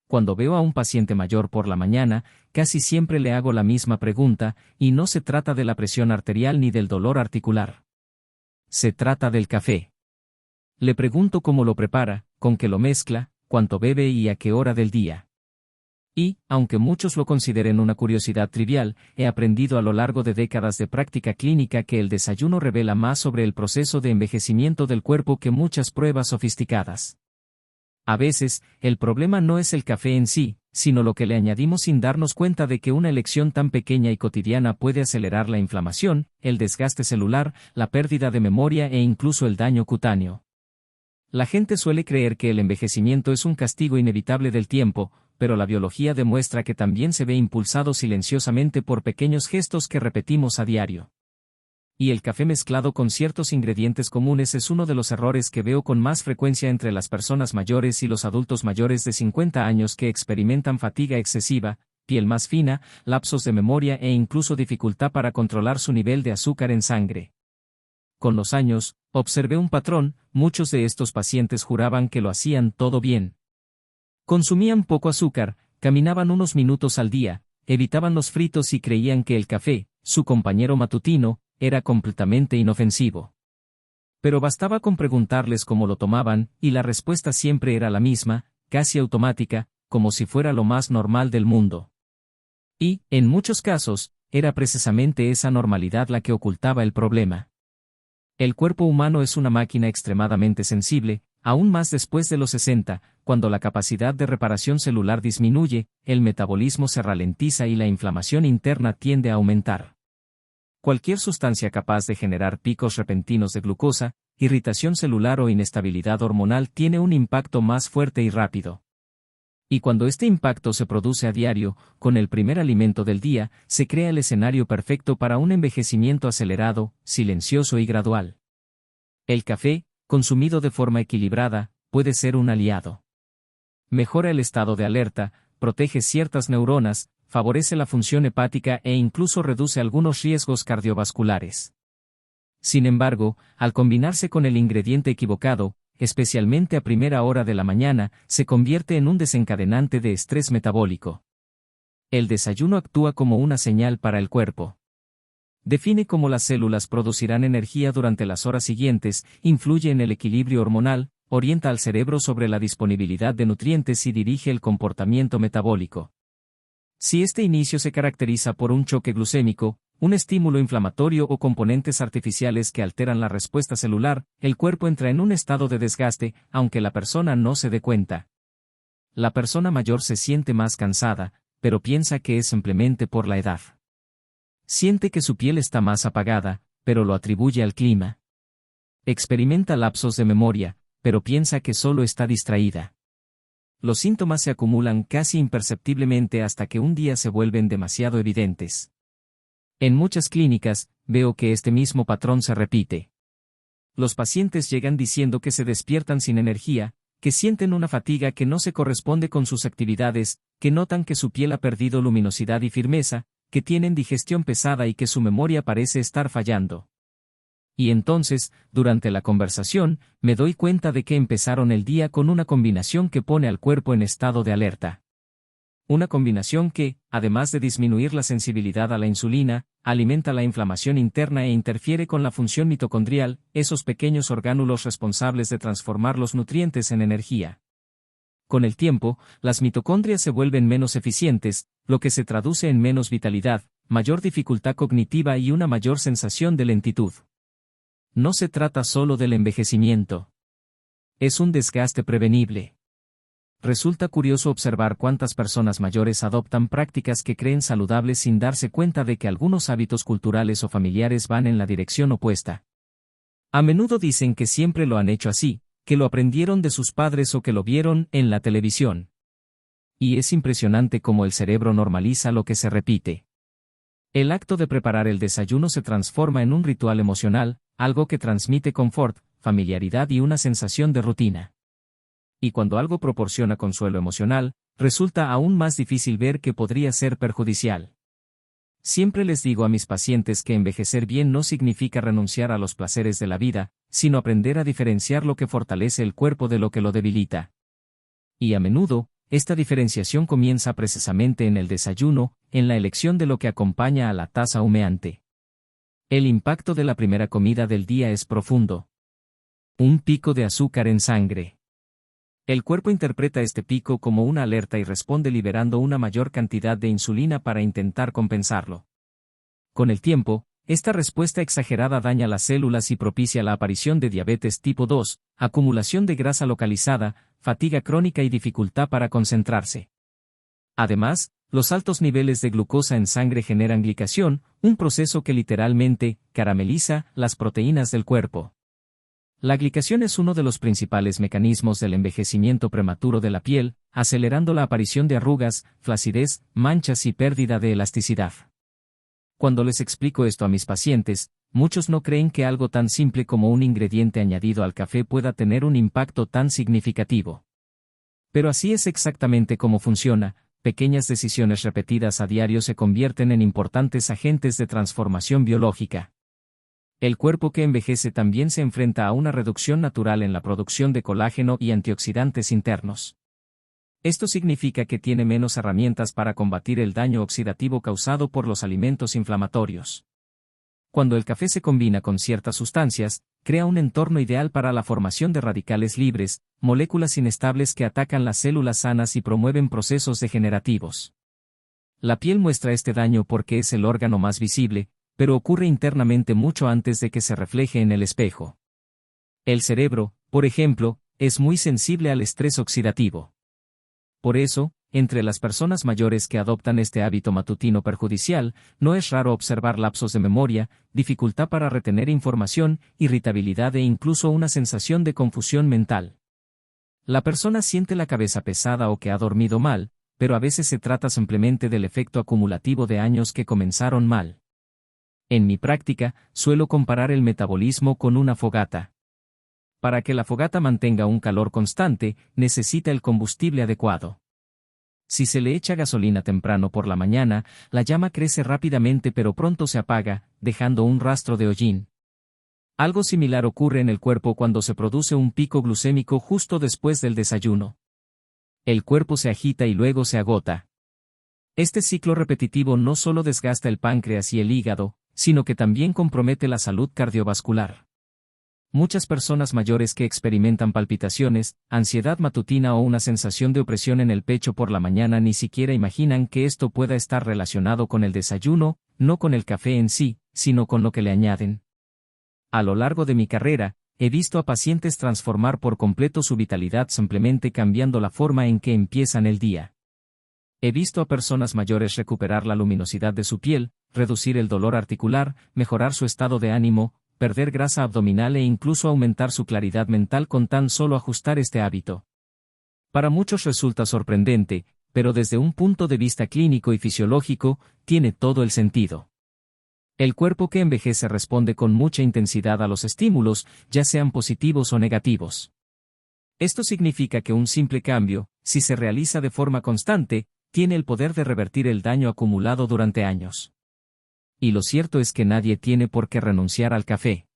Cuando veo a un paciente mayor por la mañana, casi siempre le hago la misma pregunta, y no se trata de la presión arterial ni del dolor articular. Se trata del café. Le pregunto cómo lo prepara, con qué lo mezcla, cuánto bebe y a qué hora del día. Y, aunque muchos lo consideren una curiosidad trivial, he aprendido a lo largo de décadas de práctica clínica que el desayuno revela más sobre el proceso de envejecimiento del cuerpo que muchas pruebas sofisticadas. A veces, el problema no es el café en sí, sino lo que le añadimos sin darnos cuenta de que una elección tan pequeña y cotidiana puede acelerar la inflamación, el desgaste celular, la pérdida de memoria e incluso el daño cutáneo. La gente suele creer que el envejecimiento es un castigo inevitable del tiempo, pero la biología demuestra que también se ve impulsado silenciosamente por pequeños gestos que repetimos a diario. Y el café mezclado con ciertos ingredientes comunes es uno de los errores que veo con más frecuencia entre las personas mayores y los adultos mayores de 50 años que experimentan fatiga excesiva, piel más fina, lapsos de memoria e incluso dificultad para controlar su nivel de azúcar en sangre. Con los años, observé un patrón: muchos de estos pacientes juraban que lo hacían todo bien. Consumían poco azúcar, caminaban unos minutos al día, evitaban los fritos y creían que el café, su compañero matutino, era completamente inofensivo. Pero bastaba con preguntarles cómo lo tomaban, y la respuesta siempre era la misma, casi automática, como si fuera lo más normal del mundo. Y, en muchos casos, era precisamente esa normalidad la que ocultaba el problema. El cuerpo humano es una máquina extremadamente sensible, aún más después de los 60, cuando la capacidad de reparación celular disminuye, el metabolismo se ralentiza y la inflamación interna tiende a aumentar. Cualquier sustancia capaz de generar picos repentinos de glucosa, irritación celular o inestabilidad hormonal tiene un impacto más fuerte y rápido. Y cuando este impacto se produce a diario, con el primer alimento del día, se crea el escenario perfecto para un envejecimiento acelerado, silencioso y gradual. El café, consumido de forma equilibrada, puede ser un aliado. Mejora el estado de alerta, protege ciertas neuronas, favorece la función hepática e incluso reduce algunos riesgos cardiovasculares. Sin embargo, al combinarse con el ingrediente equivocado, especialmente a primera hora de la mañana, se convierte en un desencadenante de estrés metabólico. El desayuno actúa como una señal para el cuerpo. Define cómo las células producirán energía durante las horas siguientes, influye en el equilibrio hormonal, orienta al cerebro sobre la disponibilidad de nutrientes y dirige el comportamiento metabólico. Si este inicio se caracteriza por un choque glucémico, un estímulo inflamatorio o componentes artificiales que alteran la respuesta celular, el cuerpo entra en un estado de desgaste, aunque la persona no se dé cuenta. La persona mayor se siente más cansada, pero piensa que es simplemente por la edad. Siente que su piel está más apagada, pero lo atribuye al clima. Experimenta lapsos de memoria, pero piensa que solo está distraída. Los síntomas se acumulan casi imperceptiblemente hasta que un día se vuelven demasiado evidentes. En muchas clínicas, veo que este mismo patrón se repite. Los pacientes llegan diciendo que se despiertan sin energía, que sienten una fatiga que no se corresponde con sus actividades, que notan que su piel ha perdido luminosidad y firmeza, que tienen digestión pesada y que su memoria parece estar fallando. Y entonces, durante la conversación, me doy cuenta de que empezaron el día con una combinación que pone al cuerpo en estado de alerta. Una combinación que, además de disminuir la sensibilidad a la insulina, alimenta la inflamación interna e interfiere con la función mitocondrial, esos pequeños orgánulos responsables de transformar los nutrientes en energía. Con el tiempo, las mitocondrias se vuelven menos eficientes, lo que se traduce en menos vitalidad, mayor dificultad cognitiva y una mayor sensación de lentitud. No se trata solo del envejecimiento. Es un desgaste prevenible. Resulta curioso observar cuántas personas mayores adoptan prácticas que creen saludables sin darse cuenta de que algunos hábitos culturales o familiares van en la dirección opuesta. A menudo dicen que siempre lo han hecho así, que lo aprendieron de sus padres o que lo vieron en la televisión. Y es impresionante cómo el cerebro normaliza lo que se repite. El acto de preparar el desayuno se transforma en un ritual emocional, algo que transmite confort, familiaridad y una sensación de rutina. Y cuando algo proporciona consuelo emocional, resulta aún más difícil ver que podría ser perjudicial. Siempre les digo a mis pacientes que envejecer bien no significa renunciar a los placeres de la vida, sino aprender a diferenciar lo que fortalece el cuerpo de lo que lo debilita. Y a menudo, esta diferenciación comienza precisamente en el desayuno, en la elección de lo que acompaña a la taza humeante. El impacto de la primera comida del día es profundo. Un pico de azúcar en sangre. El cuerpo interpreta este pico como una alerta y responde liberando una mayor cantidad de insulina para intentar compensarlo. Con el tiempo, esta respuesta exagerada daña las células y propicia la aparición de diabetes tipo 2, acumulación de grasa localizada, fatiga crónica y dificultad para concentrarse. Además, los altos niveles de glucosa en sangre generan glicación, un proceso que literalmente carameliza las proteínas del cuerpo. La glicación es uno de los principales mecanismos del envejecimiento prematuro de la piel, acelerando la aparición de arrugas, flacidez, manchas y pérdida de elasticidad. Cuando les explico esto a mis pacientes, muchos no creen que algo tan simple como un ingrediente añadido al café pueda tener un impacto tan significativo. Pero así es exactamente como funciona. Pequeñas decisiones repetidas a diario se convierten en importantes agentes de transformación biológica. El cuerpo que envejece también se enfrenta a una reducción natural en la producción de colágeno y antioxidantes internos. Esto significa que tiene menos herramientas para combatir el daño oxidativo causado por los alimentos inflamatorios. Cuando el café se combina con ciertas sustancias, crea un entorno ideal para la formación de radicales libres, moléculas inestables que atacan las células sanas y promueven procesos degenerativos. La piel muestra este daño porque es el órgano más visible, pero ocurre internamente mucho antes de que se refleje en el espejo. El cerebro, por ejemplo, es muy sensible al estrés oxidativo. Por eso, entre las personas mayores que adoptan este hábito matutino perjudicial, no es raro observar lapsos de memoria, dificultad para retener información, irritabilidad e incluso una sensación de confusión mental. La persona siente la cabeza pesada o que ha dormido mal, pero a veces se trata simplemente del efecto acumulativo de años que comenzaron mal. En mi práctica, suelo comparar el metabolismo con una fogata. Para que la fogata mantenga un calor constante, necesita el combustible adecuado. Si se le echa gasolina temprano por la mañana, la llama crece rápidamente pero pronto se apaga, dejando un rastro de hollín. Algo similar ocurre en el cuerpo cuando se produce un pico glucémico justo después del desayuno. El cuerpo se agita y luego se agota. Este ciclo repetitivo no solo desgasta el páncreas y el hígado, sino que también compromete la salud cardiovascular. Muchas personas mayores que experimentan palpitaciones, ansiedad matutina o una sensación de opresión en el pecho por la mañana ni siquiera imaginan que esto pueda estar relacionado con el desayuno, no con el café en sí, sino con lo que le añaden. A lo largo de mi carrera, he visto a pacientes transformar por completo su vitalidad simplemente cambiando la forma en que empiezan el día. He visto a personas mayores recuperar la luminosidad de su piel, reducir el dolor articular, mejorar su estado de ánimo, perder grasa abdominal e incluso aumentar su claridad mental con tan solo ajustar este hábito. Para muchos resulta sorprendente, pero desde un punto de vista clínico y fisiológico, tiene todo el sentido. El cuerpo que envejece responde con mucha intensidad a los estímulos, ya sean positivos o negativos. Esto significa que un simple cambio, si se realiza de forma constante, tiene el poder de revertir el daño acumulado durante años. Y lo cierto es que nadie tiene por qué renunciar al café.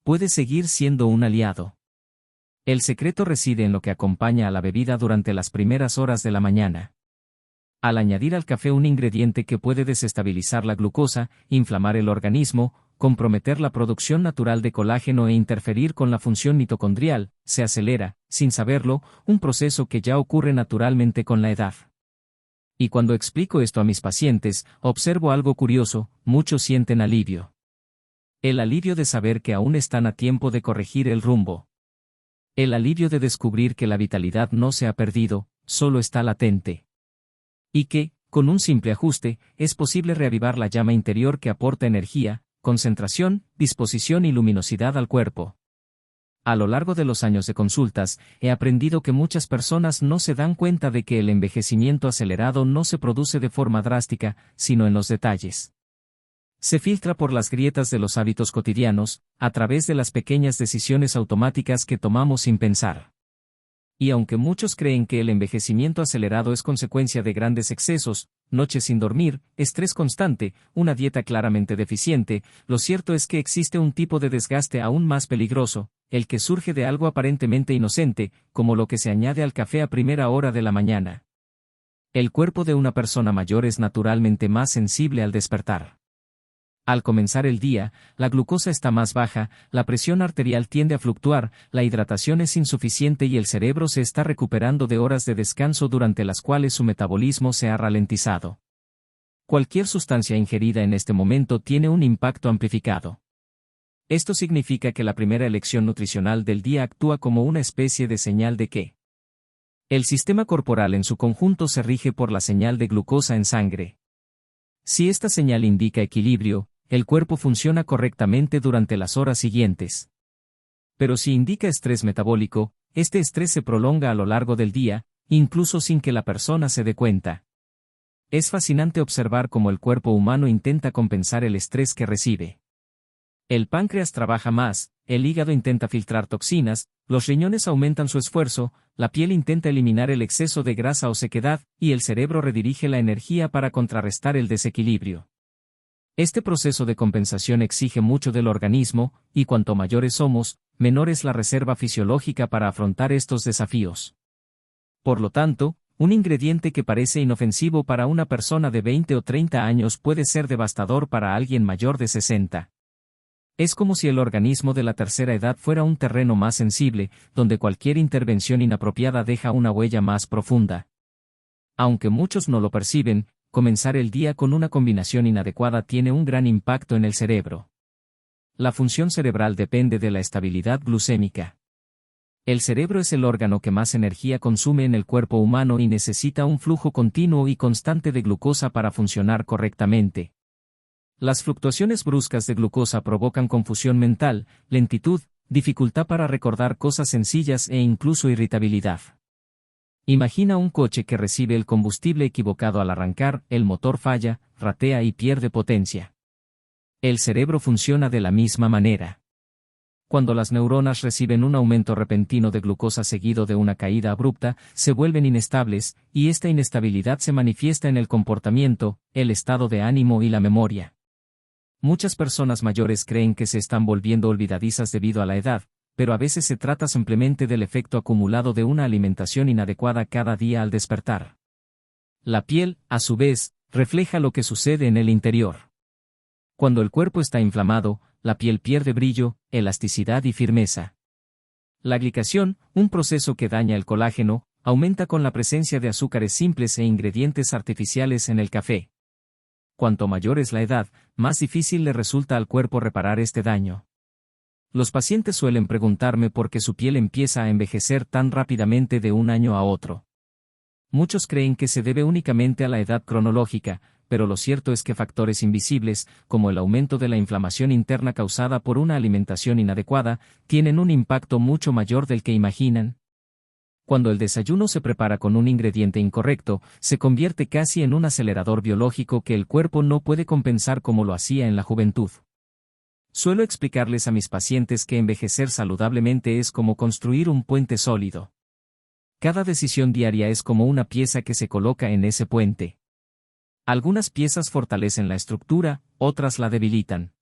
Puede seguir siendo un aliado. El secreto reside en lo que acompaña a la bebida durante las primeras horas de la mañana. Al añadir al café un ingrediente que puede desestabilizar la glucosa, inflamar el organismo, comprometer la producción natural de colágeno e interferir con la función mitocondrial, se acelera, sin saberlo, un proceso que ya ocurre naturalmente con la edad. Y cuando explico esto a mis pacientes, observo algo curioso: muchos sienten alivio. El alivio de saber que aún están a tiempo de corregir el rumbo. El alivio de descubrir que la vitalidad no se ha perdido, solo está latente. Y que, con un simple ajuste, es posible reavivar la llama interior que aporta energía, concentración, disposición y luminosidad al cuerpo. A lo largo de los años de consultas, he aprendido que muchas personas no se dan cuenta de que el envejecimiento acelerado no se produce de forma drástica, sino en los detalles. Se filtra por las grietas de los hábitos cotidianos, a través de las pequeñas decisiones automáticas que tomamos sin pensar. Y aunque muchos creen que el envejecimiento acelerado es consecuencia de grandes excesos, noches sin dormir, estrés constante, una dieta claramente deficiente, lo cierto es que existe un tipo de desgaste aún más peligroso, el que surge de algo aparentemente inocente, como lo que se añade al café a primera hora de la mañana. El cuerpo de una persona mayor es naturalmente más sensible al despertar. Al comenzar el día, la glucosa está más baja, la presión arterial tiende a fluctuar, la hidratación es insuficiente y el cerebro se está recuperando de horas de descanso durante las cuales su metabolismo se ha ralentizado. Cualquier sustancia ingerida en este momento tiene un impacto amplificado. Esto significa que la primera elección nutricional del día actúa como una especie de señal de que el sistema corporal en su conjunto se rige por la señal de glucosa en sangre. Si esta señal indica equilibrio, el cuerpo funciona correctamente durante las horas siguientes. Pero si indica estrés metabólico, este estrés se prolonga a lo largo del día, incluso sin que la persona se dé cuenta. Es fascinante observar cómo el cuerpo humano intenta compensar el estrés que recibe. El páncreas trabaja más, el hígado intenta filtrar toxinas, los riñones aumentan su esfuerzo, la piel intenta eliminar el exceso de grasa o sequedad, y el cerebro redirige la energía para contrarrestar el desequilibrio. Este proceso de compensación exige mucho del organismo, y cuanto mayores somos, menor es la reserva fisiológica para afrontar estos desafíos. Por lo tanto, un ingrediente que parece inofensivo para una persona de 20 o 30 años puede ser devastador para alguien mayor de 60. Es como si el organismo de la tercera edad fuera un terreno más sensible, donde cualquier intervención inapropiada deja una huella más profunda. Aunque muchos no lo perciben, comenzar el día con una combinación inadecuada tiene un gran impacto en el cerebro. La función cerebral depende de la estabilidad glucémica. El cerebro es el órgano que más energía consume en el cuerpo humano y necesita un flujo continuo y constante de glucosa para funcionar correctamente. Las fluctuaciones bruscas de glucosa provocan confusión mental, lentitud, dificultad para recordar cosas sencillas e incluso irritabilidad. Imagina un coche que recibe el combustible equivocado al arrancar, el motor falla, ratea y pierde potencia. El cerebro funciona de la misma manera. Cuando las neuronas reciben un aumento repentino de glucosa seguido de una caída abrupta, se vuelven inestables, y esta inestabilidad se manifiesta en el comportamiento, el estado de ánimo y la memoria. Muchas personas mayores creen que se están volviendo olvidadizas debido a la edad, pero a veces se trata simplemente del efecto acumulado de una alimentación inadecuada cada día al despertar. La piel, a su vez, refleja lo que sucede en el interior. Cuando el cuerpo está inflamado, la piel pierde brillo, elasticidad y firmeza. La glicación, un proceso que daña el colágeno, aumenta con la presencia de azúcares simples e ingredientes artificiales en el café. Cuanto mayor es la edad, más difícil le resulta al cuerpo reparar este daño. Los pacientes suelen preguntarme por qué su piel empieza a envejecer tan rápidamente de un año a otro. Muchos creen que se debe únicamente a la edad cronológica, pero lo cierto es que factores invisibles, como el aumento de la inflamación interna causada por una alimentación inadecuada, tienen un impacto mucho mayor del que imaginan. Cuando el desayuno se prepara con un ingrediente incorrecto, se convierte casi en un acelerador biológico que el cuerpo no puede compensar como lo hacía en la juventud. Suelo explicarles a mis pacientes que envejecer saludablemente es como construir un puente sólido. Cada decisión diaria es como una pieza que se coloca en ese puente. Algunas piezas fortalecen la estructura, otras la debilitan.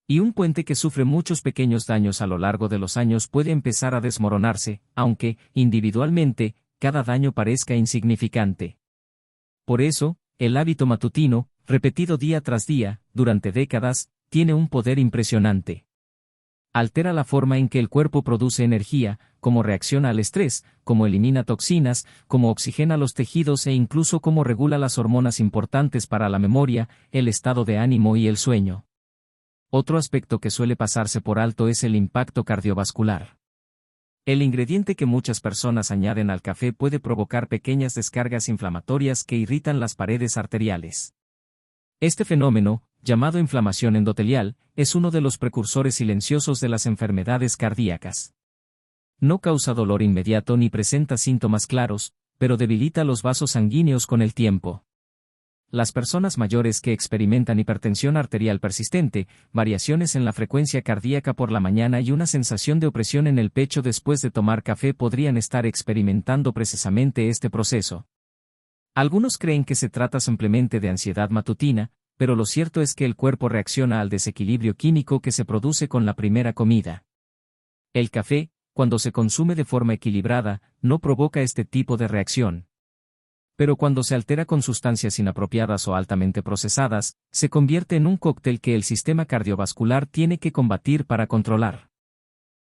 Y un puente que sufre muchos pequeños daños a lo largo de los años puede empezar a desmoronarse, aunque, individualmente, cada daño parezca insignificante. Por eso, el hábito matutino, repetido día tras día, durante décadas, tiene un poder impresionante. Altera la forma en que el cuerpo produce energía, cómo reacciona al estrés, cómo elimina toxinas, cómo oxigena los tejidos e incluso cómo regula las hormonas importantes para la memoria, el estado de ánimo y el sueño. Otro aspecto que suele pasarse por alto es el impacto cardiovascular. El ingrediente que muchas personas añaden al café puede provocar pequeñas descargas inflamatorias que irritan las paredes arteriales. Este fenómeno, llamado inflamación endotelial, es uno de los precursores silenciosos de las enfermedades cardíacas. No causa dolor inmediato ni presenta síntomas claros, pero debilita los vasos sanguíneos con el tiempo. Las personas mayores que experimentan hipertensión arterial persistente, variaciones en la frecuencia cardíaca por la mañana y una sensación de opresión en el pecho después de tomar café podrían estar experimentando precisamente este proceso. Algunos creen que se trata simplemente de ansiedad matutina, pero lo cierto es que el cuerpo reacciona al desequilibrio químico que se produce con la primera comida. El café, cuando se consume de forma equilibrada, no provoca este tipo de reacción. Pero cuando se altera con sustancias inapropiadas o altamente procesadas, se convierte en un cóctel que el sistema cardiovascular tiene que combatir para controlar.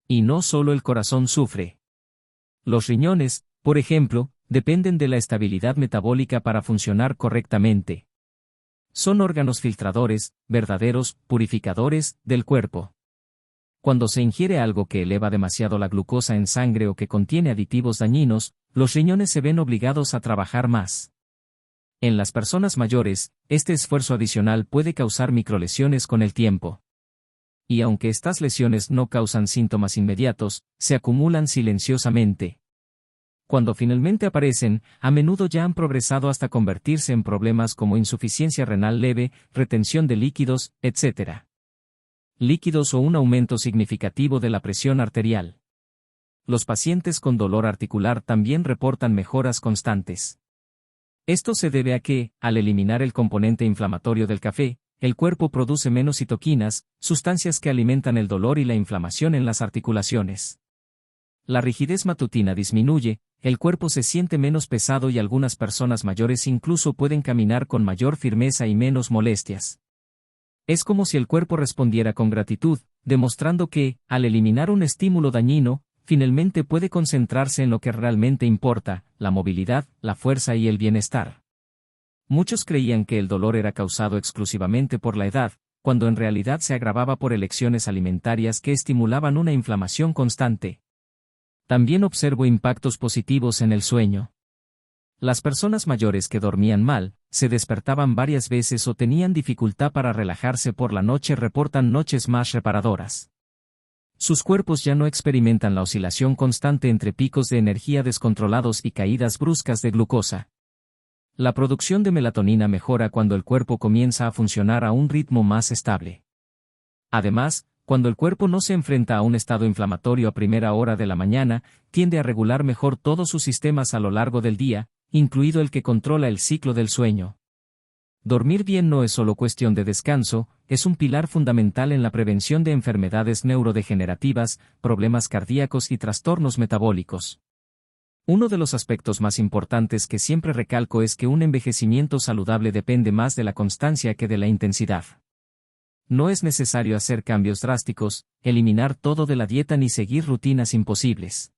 Y no solo el corazón sufre. Los riñones, por ejemplo, dependen de la estabilidad metabólica para funcionar correctamente. Son órganos filtradores, verdaderos purificadores del cuerpo. Cuando se ingiere algo que eleva demasiado la glucosa en sangre o que contiene aditivos dañinos, los riñones se ven obligados a trabajar más. En las personas mayores, este esfuerzo adicional puede causar microlesiones con el tiempo. Y aunque estas lesiones no causan síntomas inmediatos, se acumulan silenciosamente. Cuando finalmente aparecen, a menudo ya han progresado hasta convertirse en problemas como insuficiencia renal leve, retención de líquidos, etc. Líquidos o un aumento significativo de la presión arterial. Los pacientes con dolor articular también reportan mejoras constantes. Esto se debe a que, al eliminar el componente inflamatorio del café, el cuerpo produce menos citoquinas, sustancias que alimentan el dolor y la inflamación en las articulaciones. La rigidez matutina disminuye, el cuerpo se siente menos pesado y algunas personas mayores incluso pueden caminar con mayor firmeza y menos molestias. Es como si el cuerpo respondiera con gratitud, demostrando que, al eliminar un estímulo dañino, finalmente puede concentrarse en lo que realmente importa, la movilidad, la fuerza y el bienestar. Muchos creían que el dolor era causado exclusivamente por la edad, cuando en realidad se agravaba por elecciones alimentarias que estimulaban una inflamación constante. También observo impactos positivos en el sueño. Las personas mayores que dormían mal, se despertaban varias veces o tenían dificultad para relajarse por la noche reportan noches más reparadoras. Sus cuerpos ya no experimentan la oscilación constante entre picos de energía descontrolados y caídas bruscas de glucosa. La producción de melatonina mejora cuando el cuerpo comienza a funcionar a un ritmo más estable. Además, cuando el cuerpo no se enfrenta a un estado inflamatorio a primera hora de la mañana, tiende a regular mejor todos sus sistemas a lo largo del día, incluido el que controla el ciclo del sueño. Dormir bien no es solo cuestión de descanso, es un pilar fundamental en la prevención de enfermedades neurodegenerativas, problemas cardíacos y trastornos metabólicos. Uno de los aspectos más importantes que siempre recalco es que un envejecimiento saludable depende más de la constancia que de la intensidad. No es necesario hacer cambios drásticos, eliminar todo de la dieta ni seguir rutinas imposibles.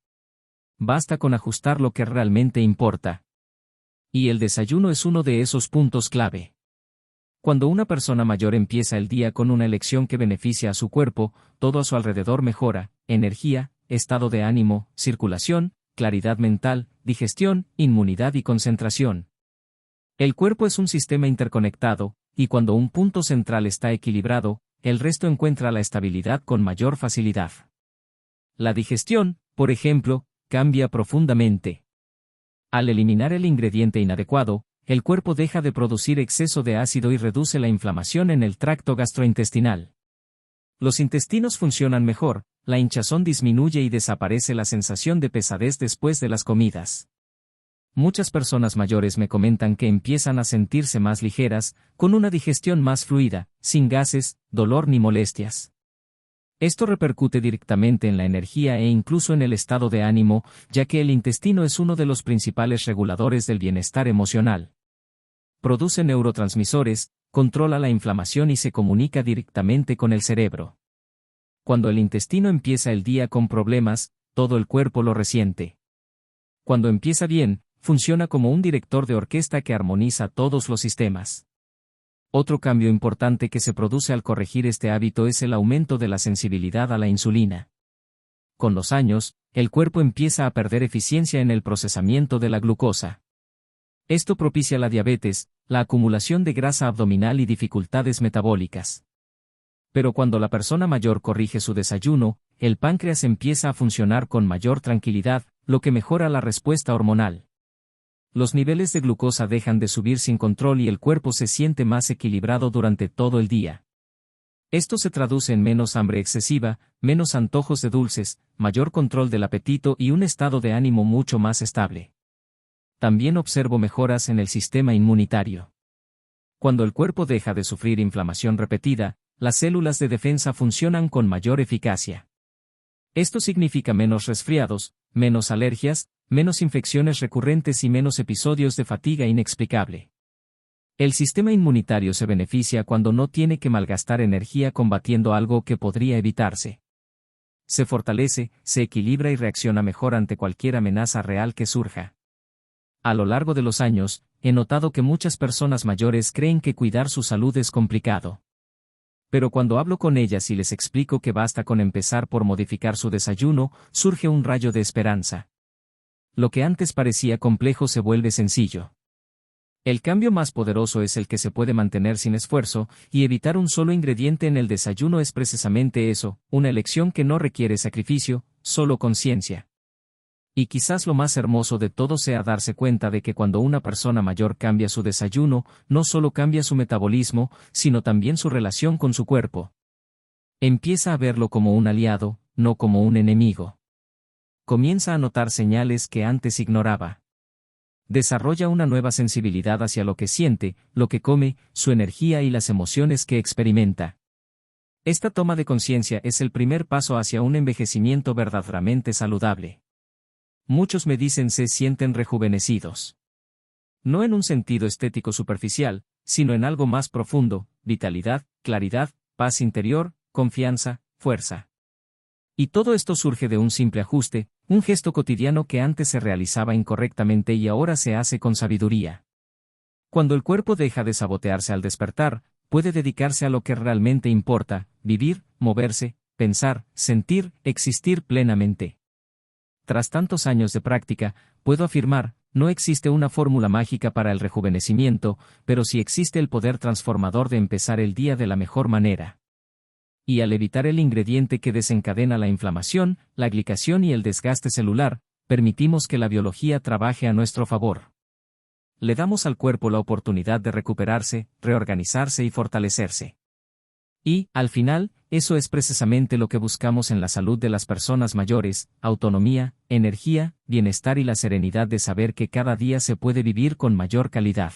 Basta con ajustar lo que realmente importa. Y el desayuno es uno de esos puntos clave. Cuando una persona mayor empieza el día con una elección que beneficia a su cuerpo, todo a su alrededor mejora: energía, estado de ánimo, circulación, claridad mental, digestión, inmunidad y concentración. El cuerpo es un sistema interconectado, y cuando un punto central está equilibrado, el resto encuentra la estabilidad con mayor facilidad. La digestión, por ejemplo, cambia profundamente. Al eliminar el ingrediente inadecuado, el cuerpo deja de producir exceso de ácido y reduce la inflamación en el tracto gastrointestinal. Los intestinos funcionan mejor, la hinchazón disminuye y desaparece la sensación de pesadez después de las comidas. Muchas personas mayores me comentan que empiezan a sentirse más ligeras, con una digestión más fluida, sin gases, dolor ni molestias. Esto repercute directamente en la energía e incluso en el estado de ánimo, ya que el intestino es uno de los principales reguladores del bienestar emocional. Produce neurotransmisores, controla la inflamación y se comunica directamente con el cerebro. Cuando el intestino empieza el día con problemas, todo el cuerpo lo resiente. Cuando empieza bien, funciona como un director de orquesta que armoniza todos los sistemas. Otro cambio importante que se produce al corregir este hábito es el aumento de la sensibilidad a la insulina. Con los años, el cuerpo empieza a perder eficiencia en el procesamiento de la glucosa. Esto propicia la diabetes, la acumulación de grasa abdominal y dificultades metabólicas. Pero cuando la persona mayor corrige su desayuno, el páncreas empieza a funcionar con mayor tranquilidad, lo que mejora la respuesta hormonal. Los niveles de glucosa dejan de subir sin control y el cuerpo se siente más equilibrado durante todo el día. Esto se traduce en menos hambre excesiva, menos antojos de dulces, mayor control del apetito y un estado de ánimo mucho más estable. También observo mejoras en el sistema inmunitario. Cuando el cuerpo deja de sufrir inflamación repetida, las células de defensa funcionan con mayor eficacia. Esto significa menos resfriados, menos alergias, menos infecciones recurrentes y menos episodios de fatiga inexplicable. El sistema inmunitario se beneficia cuando no tiene que malgastar energía combatiendo algo que podría evitarse. Se fortalece, se equilibra y reacciona mejor ante cualquier amenaza real que surja. A lo largo de los años, he notado que muchas personas mayores creen que cuidar su salud es complicado. Pero cuando hablo con ellas y les explico que basta con empezar por modificar su desayuno, surge un rayo de esperanza. Lo que antes parecía complejo se vuelve sencillo. El cambio más poderoso es el que se puede mantener sin esfuerzo, y evitar un solo ingrediente en el desayuno es precisamente eso, una elección que no requiere sacrificio, solo conciencia. Y quizás lo más hermoso de todo sea darse cuenta de que cuando una persona mayor cambia su desayuno, no solo cambia su metabolismo, sino también su relación con su cuerpo. Empieza a verlo como un aliado, no como un enemigo. Comienza a notar señales que antes ignoraba. Desarrolla una nueva sensibilidad hacia lo que siente, lo que come, su energía y las emociones que experimenta. Esta toma de conciencia es el primer paso hacia un envejecimiento verdaderamente saludable. Muchos me dicen se sienten rejuvenecidos. No en un sentido estético superficial, sino en algo más profundo, vitalidad, claridad, paz interior, confianza, fuerza. Y todo esto surge de un simple ajuste, un gesto cotidiano que antes se realizaba incorrectamente y ahora se hace con sabiduría. Cuando el cuerpo deja de sabotearse al despertar, puede dedicarse a lo que realmente importa, vivir, moverse, pensar, sentir, existir plenamente. Tras tantos años de práctica, puedo afirmar, no existe una fórmula mágica para el rejuvenecimiento, pero sí existe el poder transformador de empezar el día de la mejor manera. Y al evitar el ingrediente que desencadena la inflamación, la glicación y el desgaste celular, permitimos que la biología trabaje a nuestro favor. Le damos al cuerpo la oportunidad de recuperarse, reorganizarse y fortalecerse. Y, al final, eso es precisamente lo que buscamos en la salud de las personas mayores: autonomía, energía, bienestar y la serenidad de saber que cada día se puede vivir con mayor calidad.